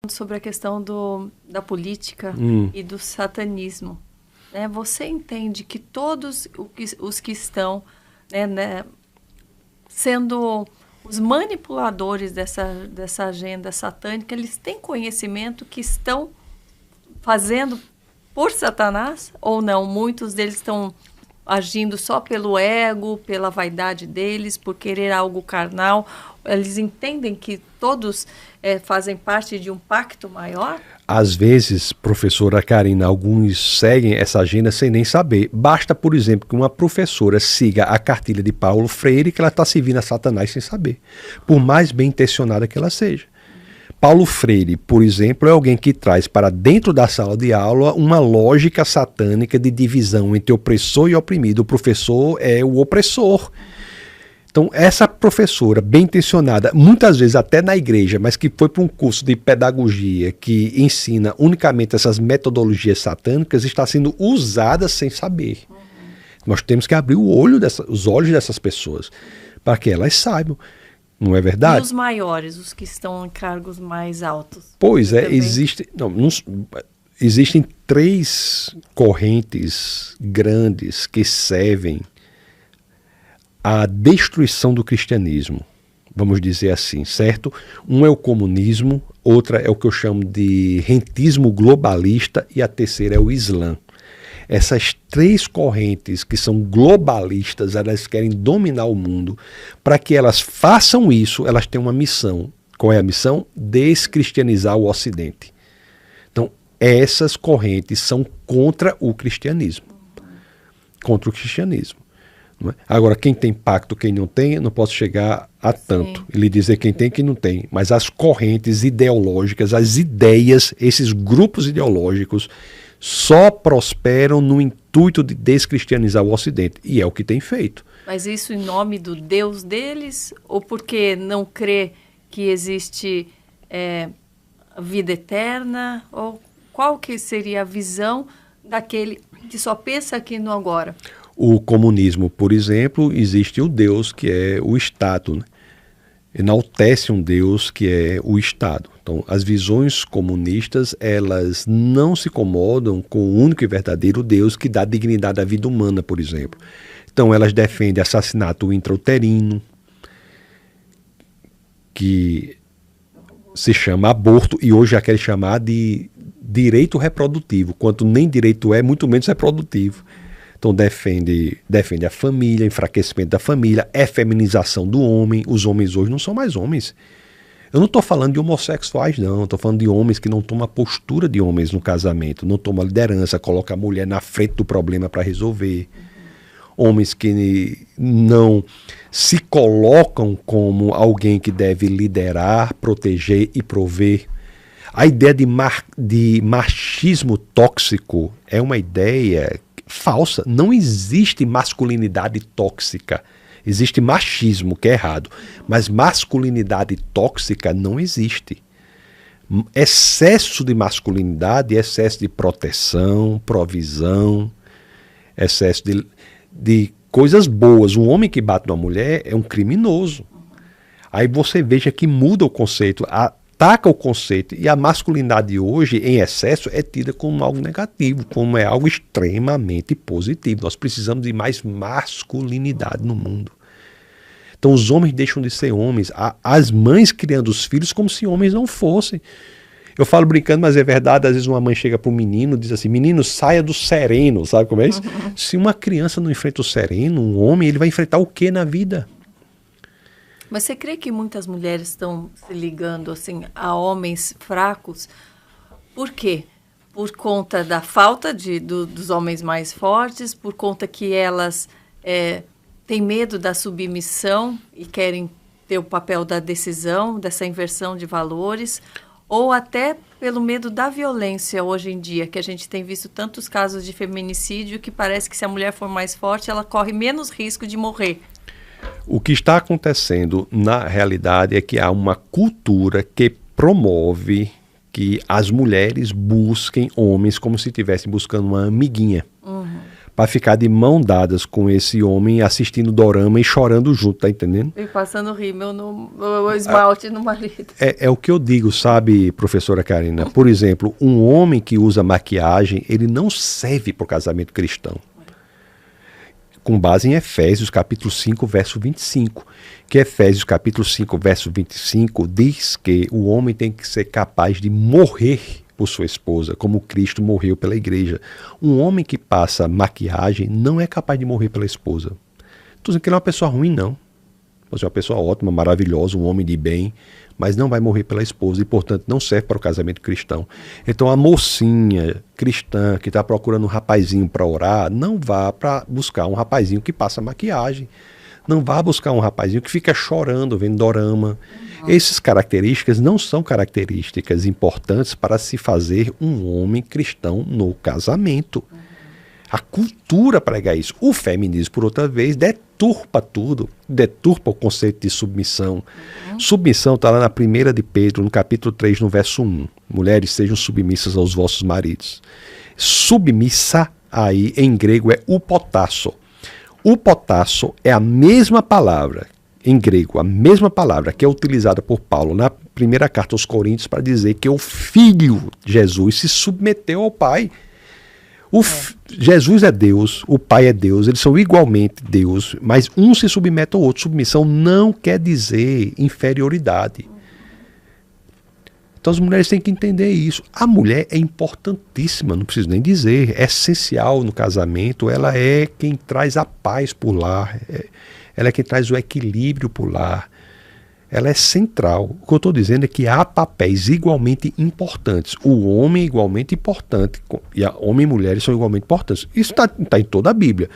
sobre a questão da política e do satanismo. Né? Você entende que todos os que estão sendo os manipuladores dessa agenda satânica, eles têm conhecimento que estão fazendo por Satanás ou não? Muitos deles estão agindo só pelo ego, pela vaidade deles, por querer algo carnal. Eles entendem que todos fazem parte de um pacto maior? Às vezes, professora Karina, alguns seguem essa agenda sem nem saber. Basta, por exemplo, que uma professora siga a cartilha de Paulo Freire, que ela está servindo a Satanás sem saber, por mais bem intencionada que ela seja. Paulo Freire, por exemplo, é alguém que traz para dentro da sala de aula uma lógica satânica de divisão entre opressor e oprimido. O professor é o opressor. Então, essa professora, bem intencionada, muitas vezes até na igreja, mas que foi para um curso de pedagogia que ensina unicamente essas metodologias satânicas, está sendo usada sem saber. Nós temos que abrir os olhos dessas pessoas para que elas saibam. Não é verdade? E os maiores, os que estão em cargos mais altos? Pois é, existem 3 correntes grandes que servem à destruição do cristianismo, vamos dizer assim, certo? Um é o comunismo, outra é o que eu chamo de rentismo globalista e a terceira é o Islã. Essas 3 correntes que são globalistas, elas querem dominar o mundo. Para que elas façam isso, elas têm uma missão. Qual é a missão? Descristianizar o Ocidente. Então, essas correntes são contra o cristianismo. Contra o cristianismo. Não é? Agora, quem tem pacto, quem não tem, eu não posso chegar a tanto. E lhe dizer quem tem e quem não tem. Mas as correntes ideológicas, as ideias, esses grupos ideológicos, só prosperam no intuito de descristianizar o Ocidente. E é o que tem feito. Mas isso em nome do Deus deles? Ou porque não crê que existe vida eterna? Ou qual que seria a visão daquele que só pensa aqui no agora? O comunismo, por exemplo, existe o Deus que é o Estado, né? Enaltece um Deus que é o Estado. Então, as visões comunistas, elas não se incomodam com o único e verdadeiro Deus que dá dignidade à vida humana, por exemplo. Então, elas defendem assassinato intrauterino, que se chama aborto, e hoje já querem chamar de direito reprodutivo, quanto nem direito é, muito menos reprodutivo. Então defende a família, enfraquecimento da família, feminização do homem. Os homens hoje não são mais homens. Eu não estou falando de homossexuais, não. Estou falando de homens que não tomam a postura de homens no casamento, não tomam a liderança, colocam a mulher na frente do problema para resolver. Homens que não se colocam como alguém que deve liderar, proteger e prover. A ideia de machismo tóxico é uma ideia falsa. Não existe masculinidade tóxica. Existe machismo, que é errado. Mas masculinidade tóxica não existe. Excesso de masculinidade, excesso de proteção, provisão, excesso de coisas boas. Um homem que bate numa mulher é um criminoso. Aí você veja que muda o conceito, ataca o conceito, e a masculinidade hoje, em excesso, é tida como algo negativo, como é algo extremamente positivo. Nós precisamos de mais masculinidade no mundo. Então os homens deixam de ser homens, as mães criando os filhos como se homens não fossem. Eu falo brincando, mas é verdade, às vezes uma mãe chega para o menino e diz assim: menino, saia do sereno, sabe como é isso? Se uma criança não enfrenta o sereno, um homem, ele vai enfrentar o que na vida? Mas você crê que muitas mulheres estão se ligando assim, a homens fracos? Por quê? Por conta da falta dos homens mais fortes, por conta que elas têm medo da submissão e querem ter o papel da decisão, dessa inversão de valores, ou até pelo medo da violência hoje em dia, que a gente tem visto tantos casos de feminicídio que parece que se a mulher for mais forte, ela corre menos risco de morrer. O que está acontecendo na realidade é que há uma cultura que promove que as mulheres busquem homens como se estivessem buscando uma amiguinha. para ficar de mão dadas com esse homem assistindo dorama e chorando junto, tá entendendo? E passando rímel no esmalte no marido. É o que eu digo, sabe, professora Karina? Por exemplo, um homem que usa maquiagem, ele não serve para o casamento cristão. Com base em Efésios capítulo 5, verso 25. Que Efésios capítulo 5, verso 25 diz que o homem tem que ser capaz de morrer por sua esposa, como Cristo morreu pela igreja. Um homem que passa maquiagem não é capaz de morrer pela esposa. Estou dizendo que ele é uma pessoa ruim, não. Você é uma pessoa ótima, maravilhosa, um homem de bem, mas não vai morrer pela esposa e, portanto, não serve para o casamento cristão. Então, a mocinha cristã que está procurando um rapazinho para orar, não vá para buscar um rapazinho que passa maquiagem. Não vá buscar um rapazinho que fica chorando, vendo dorama. Essas características não são características importantes para se fazer um homem cristão no casamento. A cultura prega isso. O feminismo, por outra vez, deturpa tudo. Deturpa o conceito de submissão. Submissão está lá na 1 de Pedro, no capítulo 3, no verso 1. Mulheres, sejam submissas aos vossos maridos. Submissa, aí, em grego, é upotasso. Upotasso é a mesma palavra, em grego, a mesma palavra que é utilizada por Paulo na primeira carta aos Coríntios para dizer que o Filho Jesus se submeteu ao Pai. Jesus é Deus, o Pai é Deus, eles são igualmente Deus, mas um se submete ao outro. Submissão não quer dizer inferioridade. Então as mulheres têm que entender isso. A mulher é importantíssima, não preciso nem dizer, é essencial no casamento, ela é quem traz a paz por lá, ela é quem traz o equilíbrio por lá, ela é central. O que eu estou dizendo é que há papéis igualmente importantes. O homem é igualmente importante, e homem e mulheres são igualmente importantes. Isso está em toda a Bíblia.